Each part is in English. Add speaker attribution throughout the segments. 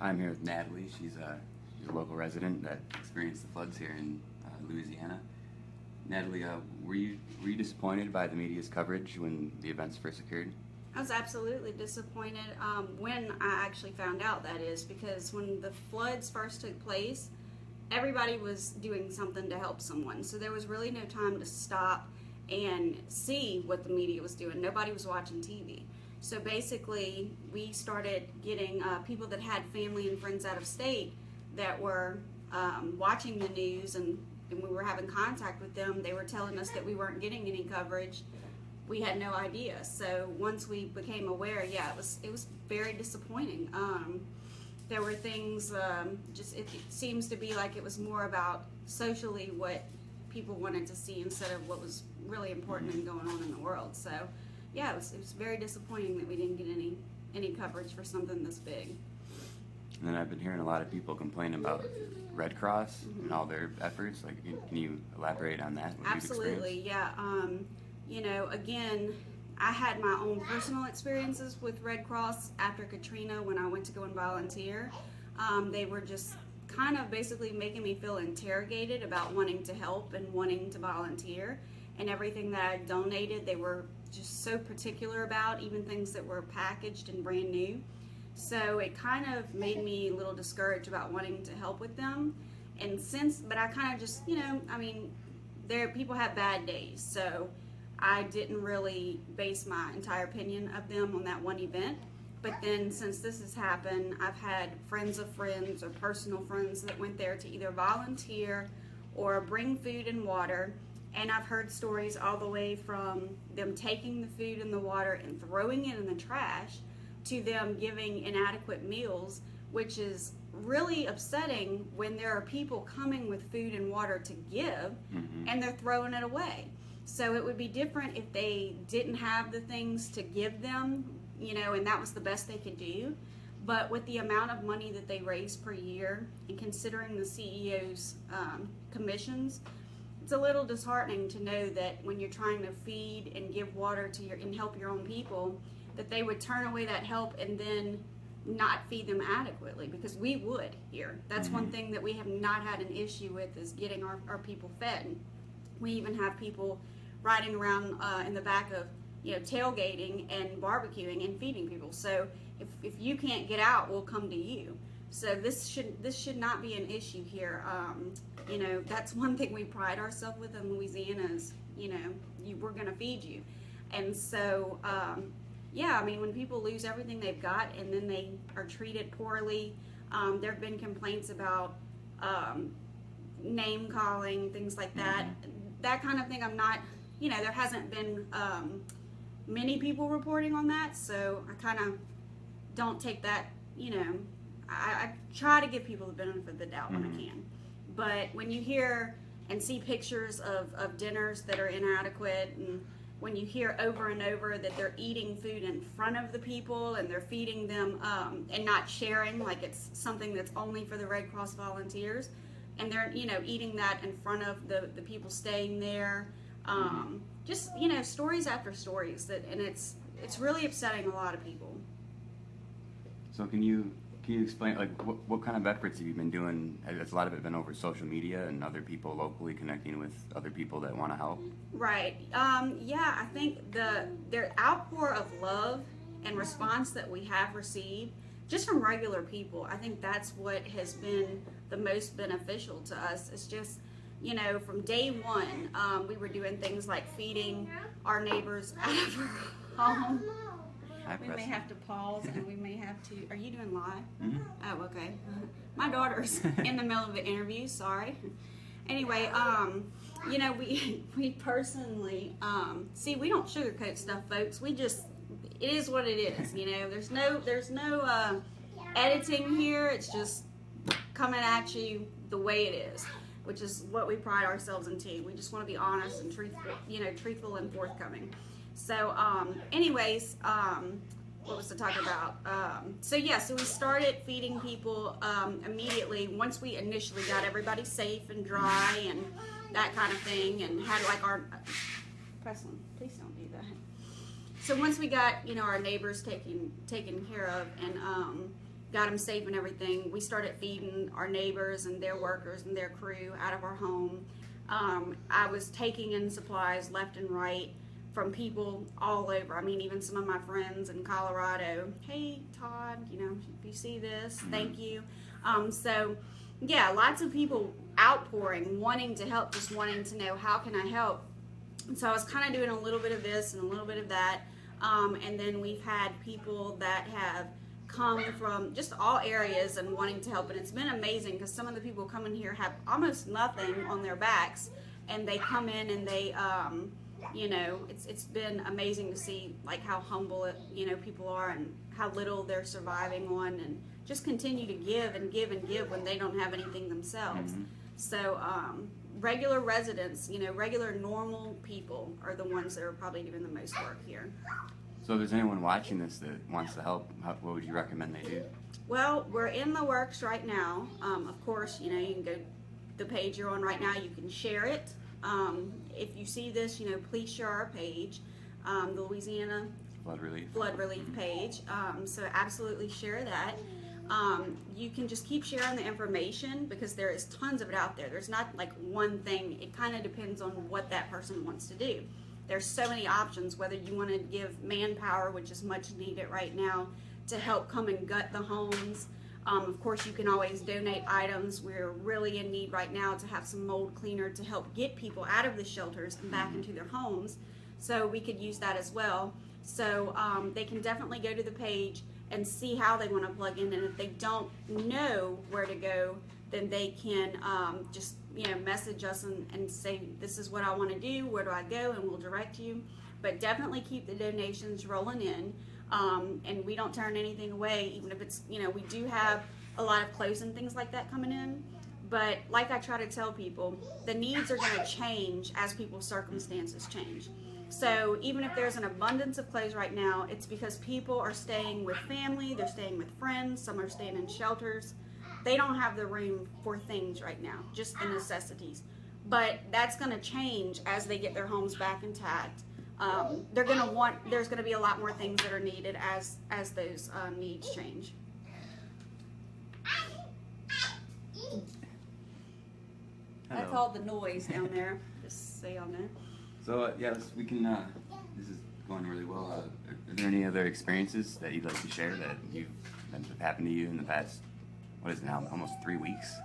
Speaker 1: I'm here with Natalie. She's a local resident that experienced the floods here in Louisiana. Natalie, were you disappointed by the media's coverage when the events first occurred?
Speaker 2: I was absolutely disappointed when I actually found out, that is, because when the floods first took place, everybody was doing something to help someone. So there was really no time to stop and see what the media was doing. Nobody was watching TV. So basically, we started getting people that had family and friends out of state that were watching the news, and we were having contact with them. They were telling us that we weren't getting any coverage. We had no idea. So once we became aware, yeah, it was very disappointing. There were things, it seems to be like it was more about socially what people wanted to see instead of what was really important and going on in the world. So yeah, it was very disappointing that we didn't get any coverage for something this big.
Speaker 1: And then I've been hearing a lot of people complain about Red Cross and all their efforts. Like, can you elaborate on that?
Speaker 2: Absolutely, yeah. Again, I had my own personal experiences with Red Cross after Katrina when I went to go and volunteer. They were just kind of basically making me feel interrogated about wanting to help and wanting to volunteer. And everything that I donated, they were just so particular about, even things that were packaged and brand new. So it kind of made me a little discouraged about wanting to help with them. But I kind of just, people have bad days. So I didn't really base my entire opinion of them on that one event. But then since this has happened, I've had friends of friends or personal friends that went there to either volunteer or bring food and water. And I've heard stories all the way from them taking the food and the water and throwing it in the trash to them giving inadequate meals, which is really upsetting when there are people coming with food and water to give and they're throwing it away. So it would be different if they didn't have the things to give them, and that was the best they could do. But with the amount of money that they raise per year and considering the CEO's commissions, it's a little disheartening to know that when you're trying to feed and give water to and help your own people, that they would turn away that help and then not feed them adequately, because we would here. That's one thing that we have not had an issue with, is getting our people fed. We even have people riding around in the back of tailgating and barbecuing and feeding people. So if you can't get out, we'll come to you. So this should not be an issue here. That's one thing we pride ourselves with in Louisiana is, we're going to feed you. And so, when people lose everything they've got and then they are treated poorly, there have been complaints about name calling, things like that. That kind of thing, I'm not, there hasn't been many people reporting on that, so I kind of don't take that, I try to give people the benefit of the doubt when I can. But when you hear and see pictures of dinners that are inadequate, and when you hear over and over that they're eating food in front of the people and they're feeding them and not sharing, like it's something that's only for the Red Cross volunteers, and they're eating that in front of the people staying there, stories after stories, and it's really upsetting a lot of people.
Speaker 1: So can you explain, like, what kind of efforts have you been doing? Has a lot of it been over social media and other people locally connecting with other people that want to help?
Speaker 2: Right. I think the outpour of love and response that we have received just from regular people, I think that's what has been the most beneficial to us. It's just, from day one, we were doing things like feeding our neighbors out of our home. We may have to pause, and we may have to. Are you doing live? Oh, okay. My daughter's in the middle of the interview. Sorry. Anyway, we personally we don't sugarcoat stuff, folks. It is what it is. There's no editing here. It's just coming at you the way it is, which is what we pride ourselves in too. We just want to be honest and truthful and forthcoming. So, what was to talk about? So we started feeding people immediately once we initially got everybody safe and dry and that kind of thing, and had like our Presley, please don't do that. So once we got our neighbors taken care of, and got them safe and everything, we started feeding our neighbors and their workers and their crew out of our home. I was taking in supplies left and right from people all over. I mean, even some of my friends in Colorado. Hey, Todd, you know, if you see this, thank you. So, yeah, lots of people outpouring, wanting to help, just wanting to know, how can I help? And so I was kind of doing a little bit of this and a little bit of that. And then we've had people that have come from just all areas and wanting to help, and it's been amazing because some of the people coming here have almost nothing on their backs, and they come in and they you know, it's been amazing to see like how humble you know, people are and how little they're surviving on, and just continue to give and give and give when they don't have anything themselves. So regular residents, you know, regular normal people are the ones that are probably doing the most work here.
Speaker 1: So if there's anyone watching this that wants to help, what would you recommend they do?
Speaker 2: Well, we're in the works right now. Of course, you know, you can go the page you're on right now, you can share it. If you see this, you know, please share our page, the Louisiana
Speaker 1: Flood relief
Speaker 2: page. So absolutely share that. You can just keep sharing the information because there is tons of it out there. There's not like one thing. It kind of depends on what that person wants to do. There's so many options, whether you want to give manpower, which is much needed right now, to help come and gut the homes. Of course, you can always donate items. We're really in need right now to have some mold cleaner to help get people out of the shelters and back into their homes. So we could use that as well. So they can definitely go to the page and see how they want to plug in. And if they don't know where to go, then they can just, you know, message us and say, this is what I want to do, where do I go, and we'll direct you. But definitely keep the donations rolling in, and we don't turn anything away, even if it's, you know, we do have a lot of clothes and things like that coming in. But like I try to tell people, the needs are going to change as people's circumstances change. So even if there's an abundance of clothes right now, it's because people are staying with family, they're staying with friends, some are staying in shelters. They don't have the room for things right now, just the necessities. But that's going to change as they get their homes back intact. They're going to want, there's going to be a lot more things that are needed as those needs change.
Speaker 1: Hello.
Speaker 2: That's all the noise down there, just so y'all know.
Speaker 1: So yes, we can. This is going really well. Are there any other experiences that you'd like to share that have happened to you in the past? What is it now? Almost 3 weeks.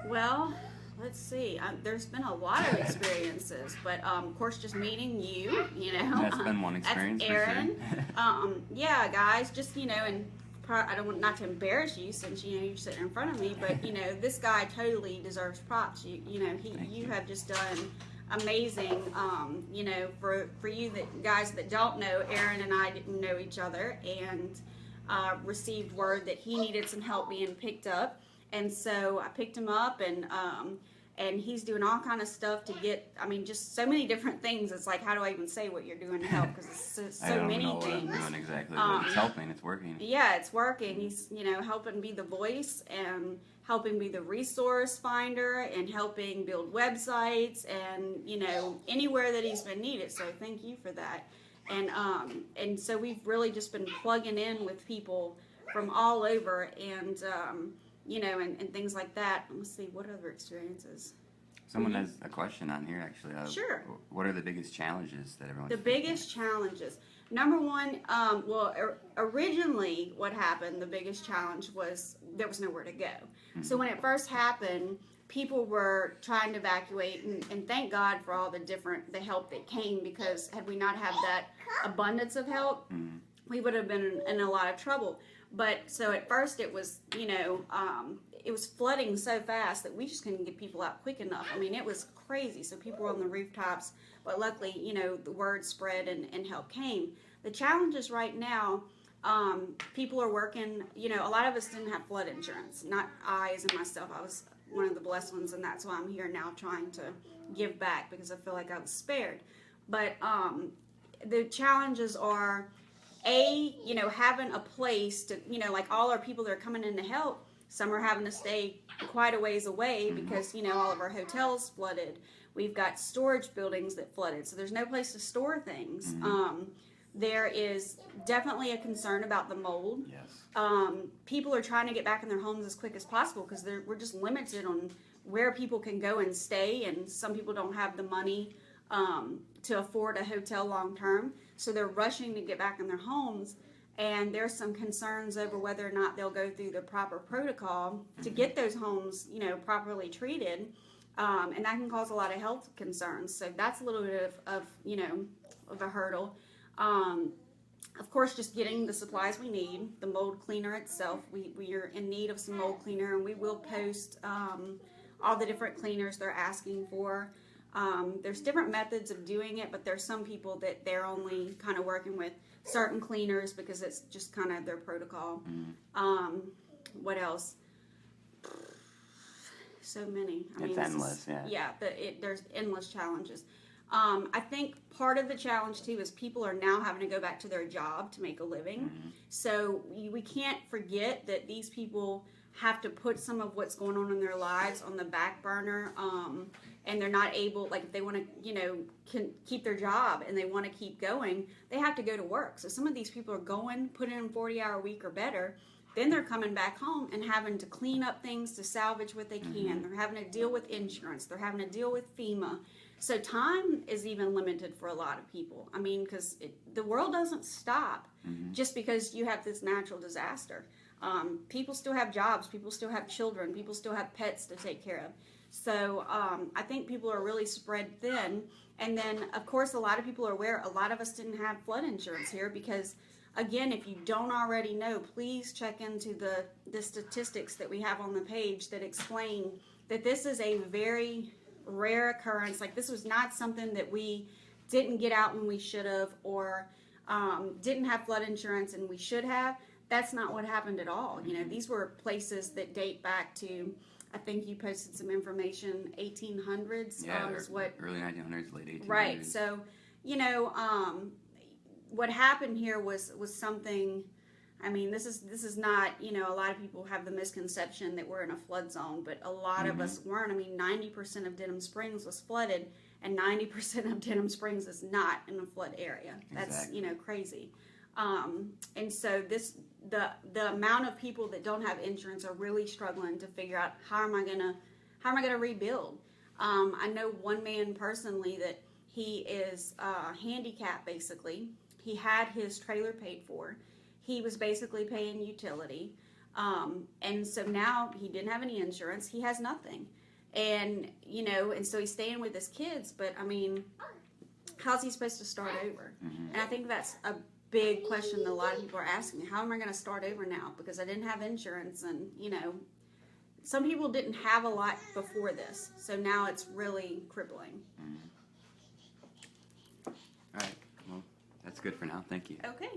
Speaker 2: Well, let's see. There's been a lot of experiences, but of course, just meeting you, you know.
Speaker 1: That's been one experience.
Speaker 2: That's Erin.
Speaker 1: For sure.
Speaker 2: Yeah, guys, just, you know, and I don't want not to embarrass you since, you know, you're sitting in front of me, but you know, this guy totally deserves props. You know, you have just done amazing. You know, for you guys that don't know, Erin and I didn't know each other, and received word that he needed some help being picked up, and so I picked him up, and he's doing all kind of stuff to get, I mean, just so many different things. It's like, how do I even say what you're doing to help? Because it's so many things. I don't know what I'm
Speaker 1: doing exactly, but it's helping. It's working.
Speaker 2: Yeah, it's working. He's, you know, helping be the voice and helping be the resource finder and helping build websites and, you know, anywhere that he's been needed. So thank you for that. And so we've really just been plugging in with people from all over, and you know, and things like that. Let's see, what other experiences?
Speaker 1: Someone has a question on here, actually.
Speaker 2: Sure.
Speaker 1: What are the biggest challenges that everyone's
Speaker 2: The biggest challenges. Number one, well, originally what happened, the biggest challenge was there was nowhere to go. Mm-hmm. So when it first happened, people were trying to evacuate, and thank God for all the help that came, because had we not had that abundance of help, we would have been in a lot of trouble. But so at first it was, you know, it was flooding so fast that we just couldn't get people out quick enough. I mean, it was crazy. So people were on the rooftops, but luckily, you know, the word spread and help came. The challenges right now, people are working, you know, a lot of us didn't have flood insurance. Not I as in myself. I was one of the blessed ones, and that's why I'm here now trying to give back, because I feel like I was spared. But the challenges are, you know, having a place to, you know, like all our people that are coming in to help, some are having to stay quite a ways away because, you know, all of our hotels flooded. We've got storage buildings that flooded, so there's no place to store things. There is definitely a concern about the mold.
Speaker 1: Yes.
Speaker 2: People are trying to get back in their homes as quick as possible because we're just limited on where people can go and stay, and some people don't have the money to afford a hotel long term, so they're rushing to get back in their homes. And there's some concerns over whether or not they'll go through the proper protocol to get those homes, properly treated, and that can cause a lot of health concerns. So that's a little bit of a hurdle. Of course, just getting the supplies we need, the mold cleaner itself. We are in need of some mold cleaner, and we will post all the different cleaners they're asking for. There's different methods of doing it, but there's some people that they're only kind of working with certain cleaners because it's just kind of their protocol. What else? So many.
Speaker 1: It's endless,
Speaker 2: yeah. There's endless challenges. I think part of the challenge too is people are now having to go back to their job to make a living. So we can't forget that these people have to put some of what's going on in their lives on the back burner, and they're not able, like if they want to, can keep their job and they want to keep going, they have to go to work. So some of these people are going, putting in a 40-hour week or better, then they're coming back home and having to clean up things to salvage what they can. They're having to deal with insurance. They're having to deal with FEMA. So time is even limited for a lot of people. I mean, because the world doesn't stop just because you have this natural disaster. People still have jobs, people still have children, people still have pets to take care of. So I think people are really spread thin. And then, of course, a lot of people are aware, a lot of us didn't have flood insurance here because, again, if you don't already know, please check into the statistics that we have on the page that explain that this is a very rare occurrence. Like, this was not something that we didn't get out when we should have, or didn't have flood insurance and we should have. That's not what happened at all. These were places that date back to, I think you posted some information, 1800s.
Speaker 1: Yeah,
Speaker 2: is what,
Speaker 1: early 1900s, late 1800s.
Speaker 2: right. So, what happened here was something. I mean, this is not, a lot of people have the misconception that we're in a flood zone, but a lot of us weren't. I mean, 90% of Denham Springs was flooded, and 90% of Denham Springs is not in a flood area. That's, crazy. And so the amount of people that don't have insurance are really struggling to figure out how am I gonna rebuild. I know one man personally that he is handicapped basically. He had his trailer paid for. He was basically paying utility. And so now he didn't have any insurance. He has nothing. And, and so he's staying with his kids, but I mean, how's he supposed to start over? And I think that's a big question that a lot of people are asking. How am I going to start over now? Because I didn't have insurance, and, some people didn't have a lot before this. So now it's really crippling.
Speaker 1: All right. Well, that's good for now. Thank you.
Speaker 2: Okay.